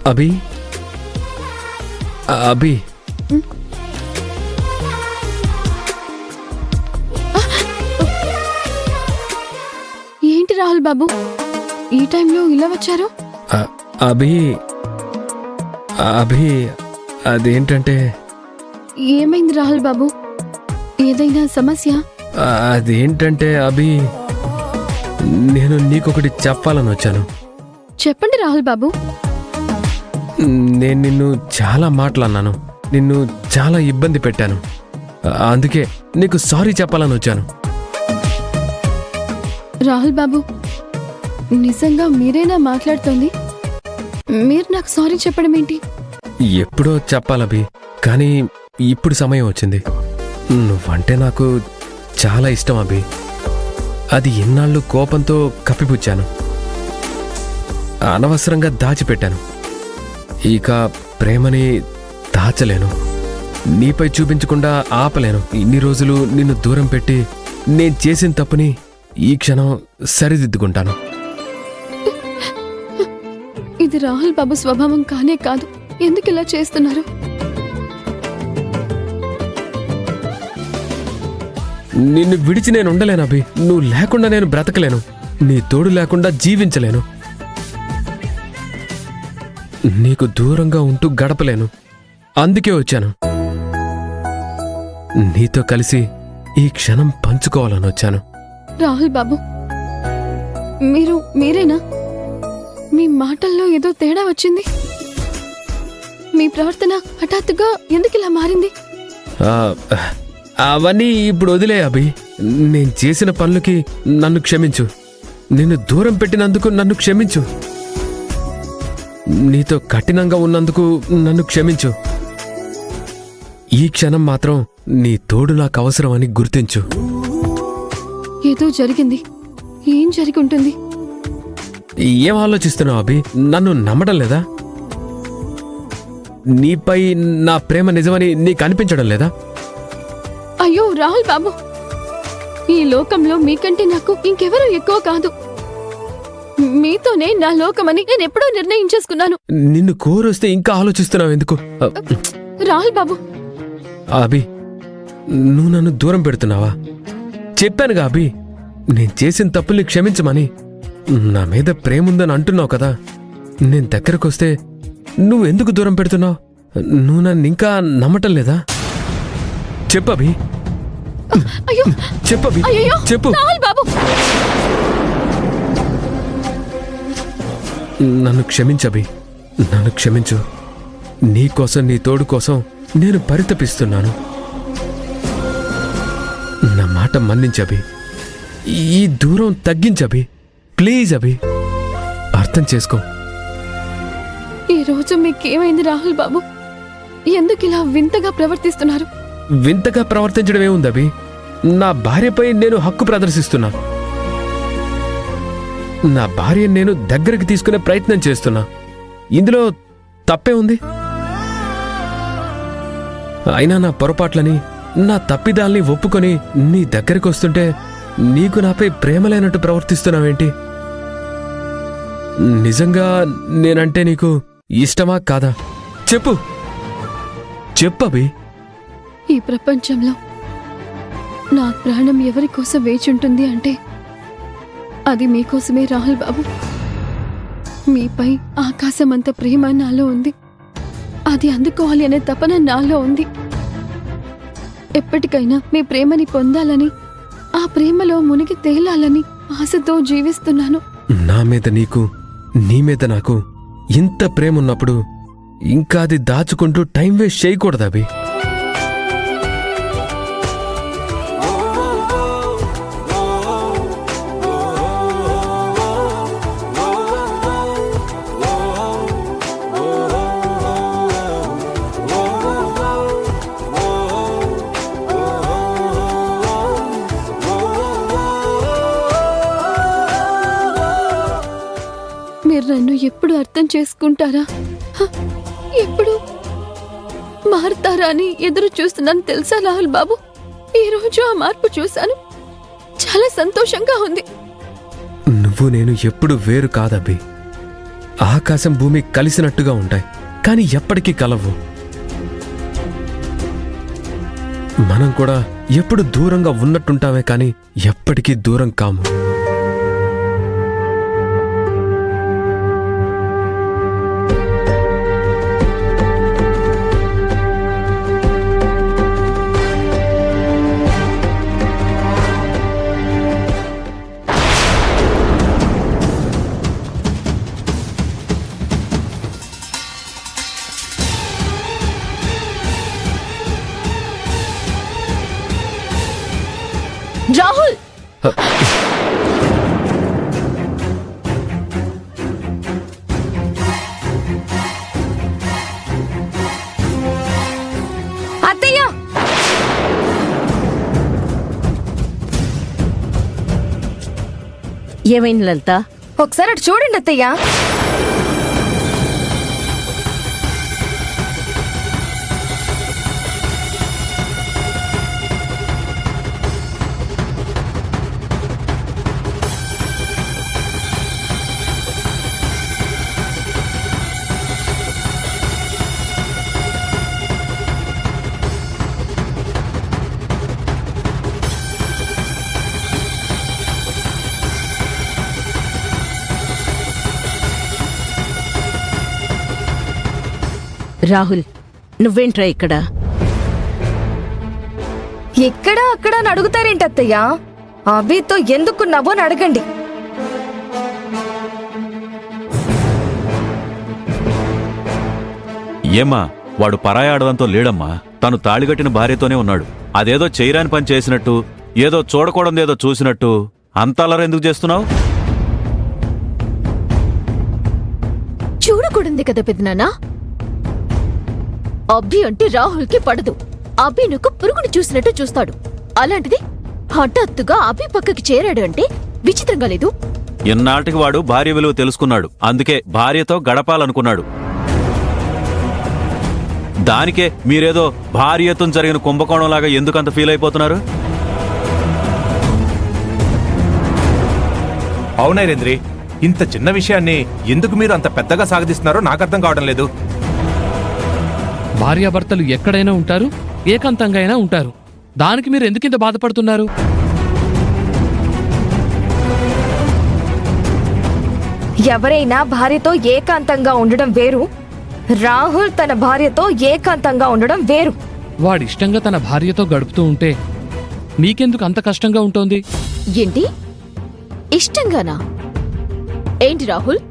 అభి అభి ఏంటి రాహుల్ బాబు ఈ టైంలో ఇలా వచ్చారు? అభి అభి అదేంటంటే ఏమైంది రాహుల్ బాబు? ఏదైనా సమస్య? అదేంటంటే అభి నేను నీకొకటి చెప్పాలని వచ్చాను. చెప్పండి రాహుల్ బాబు. నేను నిన్ను చాలా మాటలన్నాను, నిన్ను చాలా ఇబ్బంది పెట్టాను. అందుకే నీకు సారీ చెప్పాలని వచ్చాను. రాహుల్ బాబు, నిజంగా మీరేనా మాట్లాడుతోంది? మీరు నాకు సారీ చెప్పడం ఏంటి? ఎప్పుడో చెప్పాలభి, కానీ ఇప్పుడు సమయం వచ్చింది. నువ్వంటే నాకు చాలా ఇష్టం అభి. అది ఎన్నాళ్ళు కోపంతో కప్పిపుచ్చాను, అనవసరంగా దాచిపెట్టాను. ఇక ప్రేమని దాచలేను, నీపై చూపించకుండా ఆపలేను. ఇన్ని రోజులు నిన్ను దూరం పెట్టి నేను చేసిన తప్పుని ఈ క్షణం సరిదిద్దుకుంటాను. ఇది రాహుల్ బాబు స్వభావం కానే కాదు. ఎందుకు ఇలా చేస్తున్నారు? నిన్ను విడిచి నేను ఉండలేను అభి. నువ్వు లేకుండా నేను బ్రతకలేను, నీ తోడు లేకుండా జీవించలేను. నీకు దూరంగా ఉంటూ గడపలేను. అందుకే వచ్చాను, నీతో కలిసి ఈ క్షణం పంచుకోవాలని వచ్చాను. రాహుల్ బాబు, మీరేనా? మీ మాటల్లో ఏదో తేడా వచ్చింది. మీ ప్రవర్తన హఠాత్తుగా ఎందుకు ఇలా మారింది? అవన్నీ ఇప్పుడు వదిలే అభి. నేను చేసిన పనులకి నన్ను క్షమించు. నిన్ను దూరం పెట్టినందుకు నన్ను క్షమించు. నీతో కఠినంగా ఉన్నందుకు నన్ను క్షమించు. ఈ క్షణం మాత్రం నీ తోడు నాకు అవసరమని గుర్తించు. ఏదో జరిగింది. ఏం జరిగి ఉంటుంది? ఏం ఆలోచిస్తున్నావు అభి? నన్ను నమ్మడం లేదా? నీపై నా ప్రేమ నిజమని నీకు అనిపించడం లేదా? అయ్యో రాహుల్ బాబు, ఈ లోకంలో మీకంటే నాకు ఇంకెవరూ ఎక్కువ కాదు. మీతోనే నా లోకమని నేను ఎప్పుడో నిర్ణయించేసుకున్నాను. నిన్ను కోరొస్తే ఇంకా ఆలోచిస్తున్నావు ఎందుకు? రాహుల్ బాబు, అభి, నువ్వు నన్ను దూరం పెడుతున్నావా? చెప్పానుగా అభి, నేను చేసిన తప్పుల్ని క్షమించమని. నా మీద ప్రేముందని అంటున్నావు కదా. నేను దగ్గరకొస్తే నువ్వెందుకు దూరం పెడుతున్నావు? నువ్వు నన్ను ఇంకా నమ్మటం లేదా? చెప్పభి, అయ్యో చెప్పభి, అయ్యో చెప్పు. రాహుల్ బాబు, నన్ను క్షమించభి, నన్ను క్షమించు. నీకోసం, నీ తోడు కోసం నేను పరితపిస్తున్నాను. నా మాట మన్నించభి. ఈ దూరం తగ్గించభి, ప్లీజ్ అభి. అర్థం చేసుకో. ఈ రోజు మీకేమైంది రాహుల్ బాబు? ఎందుకు ఇలా వింతగా ప్రవర్తిస్తున్నారు? వింతగా ప్రవర్తించడం ఏముంది అభి? నా భార్యపై నేను హక్కు ప్రదర్శిస్తున్నా. నా భార్యను నేను దగ్గరికి తీసుకునే ప్రయత్నం చేస్తున్నా. ఇందులో తప్పే ఉంది? అయినా నా పొరపాట్లని, నా తప్పిదాల్ని ఒప్పుకొని నీ దగ్గరికి వస్తుంటే నీకు నాపై ప్రేమ లేనట్టు ప్రవర్తిస్తున్నావేంటి? నిజంగా నేనంటే నీకు ఇష్టమా కాదా? చెప్పు, చెప్పబి. ఈ ప్రపంచంలో నా ప్రాణం ఎవరి కోసం వేచుంటుంది అంటే అది మీకోసమే రాహుల్ బాబు. మీపై ఆకాశమంత ప్రేమ నాలో ఉంది. అది అందుకోవాలి అనే తపన నాలో ఉంది. ఎప్పటికైనా మీ ప్రేమని పొందాలని, ఆ ప్రేమలో మునిగి తేలాలని ఆశతో జీవిస్తున్నాను. నా మీద నీకు, నీ మీద నాకు ఇంత ప్రేమ ఉన్నప్పుడు ఇంకా అది దాచుకుంటూ టైం వేస్ట్ చేయకూడదవి. మీరు నన్ను ఎప్పుడు అర్థం చేసుకుంటారా, ఎప్పుడు మారుతారా అని ఎదురు చూస్తున్నాను తెలుసా రాహుల్ బాబు. ఈ రోజు ఆ మార్పు చూశాను, చాలా సంతోషంగా ఉంది. నువ్వు నేను ఎప్పుడు వేరు కాదబ్బి. ఆకాశం భూమి కలిసినట్టుగా ఉంటాయి, కానీ ఎప్పటికీ కలవు. మనం కూడా ఎప్పుడు దూరంగా ఉన్నట్టుంటామే, కానీ ఎప్పటికీ దూరం కాము. రాహుల్! అత్తయ్య! ఏమైంది లలిత? ఒకసారి అటు చూడండి అత్తయ్య. రాహుల్, నువ్వేంట్రా ఇక్కడ? ఎక్కడా అక్కడ అని అడుగుతారేంటి అత్తయ్య? అభితో ఎందుకున్నావో అని అడగండి. ఏమ్మా, వాడు పరాయి ఆడదంతో లేడమ్మా. తను తాళిగట్టిన భార్యతోనే ఉన్నాడు. అదేదో చేయరాని పని చేసినట్టు, ఏదో చూడకూడదేదో చూసినట్టు అంత అల్లరెందుకు చేస్తున్నావు? చూడకూడదు కదా పెద్దనాన్న. అభి అంటే రాహుల్కి పడదు. అభి నువ్వు పురుగుని చూసినట్టు చూస్తాడు. అలాంటిది హఠాత్తుగా అభి పక్కకి చేరాడు అంటే విచిత్రంగా లేదు? ఇన్నాటికి వాడు భార్య విలువ తెలుసుకున్నాడు. అందుకే భార్యతో గడపాలనుకున్నాడు. దానికే మీరేదో భార్యతో జరిగిన కుంభకోణంలాగా ఎందుకంత ఫీల్ అయిపోతున్నారు? అవునైరేంద్రి, ఇంత చిన్న విషయాన్ని ఎందుకు మీరు అంత పెద్దగా సాగదీస్తున్నారో నాకు అర్థం కావడం లేదు. భార్యాభర్తలు ఎక్కడైనా ఉంటారు, ఏకాంతంగా అయినా ఉంటారు. దానికి మీరు ఎందుకింత బాధపడుతున్నారు? ఎవరైనా భార్యతో ఏకాంతంగా ఉండడం వేరు, రాహుల్ తన భార్యతో ఏకాంతంగా ఉండడం వేరు. వాడిష్టంగా తన భార్యతో గడుపుతూ ఉంటే మీకెందుకు అంత కష్టంగా ఉంటోంది? ఏంటి ఇష్టంగానా? ఏంటి రాహుల్,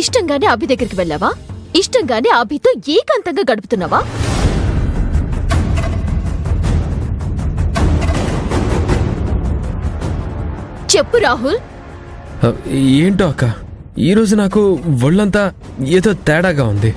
ఇష్టంగానే అభి దగ్గరికి వెళ్ళావా? ఇష్టంగానే అభితో ఏకాంతంగా గడుపుతున్నావా? చెప్పు రాహుల్. ఏంటో అక్క, ఈరోజు నాకు ఒళ్ళంతా ఏదో తేడాగా ఉంది.